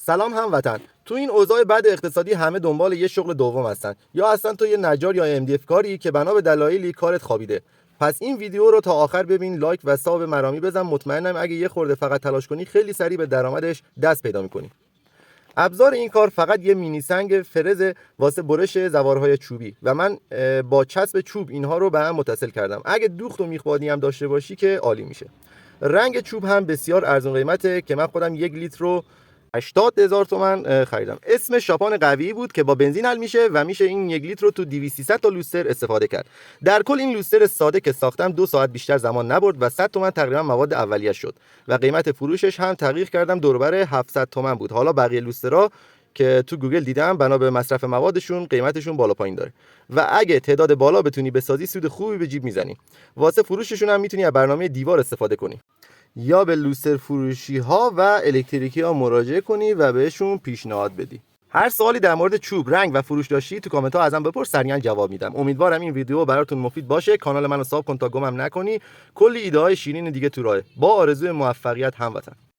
سلام هموطن. تو این اوضاع بد اقتصادی همه دنبال یه شغل دوم هستن، یا اصلا تو یه نجار یا MDF کاری که بنا به دلایلی کارت خوابیده. پس این ویدیو رو تا آخر ببین، لایک و ساب مرامی بزن. مطمئنم اگه یه خورده فقط تلاش کنی خیلی سریع به درآمدش دست پیدا می‌کنی. ابزار این کار فقط یه مینی سنگ فرز واسه برش زوارهای چوبی و من با چسب چوب اینها رو به هم متصل کردم. اگه دوخت و میخوادی هم داشته باشی که عالی میشه. رنگ چوب هم بسیار ارزون قیمته که من خودم 1 لیتر رو 80,000 تومان خریدم. اسم شاپان قوی بود که با بنزین حل میشه و میشه این 1 لیتر رو تو 200 تا لوستر استفاده کرد. در کل این لوستر ساده که ساختم 2 ساعت بیشتر زمان نبرد و 100 تومان تقریبا مواد اولیه شد و قیمت فروشش هم تغییر کردم، دور و بر 700 تومان بود. حالا بقیه لوسترها که تو گوگل دیدم بنا به مصرف موادشون قیمتشون بالا پایین داره و اگه تعداد بالا بتونی بسازی سود خوبی به جیب میزنی. واسه فروششون هم میتونی از برنامه دیوار استفاده کنی یا به لوستر فروشی ها و الکتریکی ها مراجعه کنی و بهشون پیشنهاد بدی. هر سوالی در مورد چوب، رنگ و فروش داشتی تو کامنت ها ازم بپرس، سریعا جواب میدم. امیدوارم این ویدیو براتون مفید باشه. کانال منو ساب کن تا گمم نکنی. کلی ایده های شیرین دیگه تو راهه. با آرزوی موفقیت هموطن.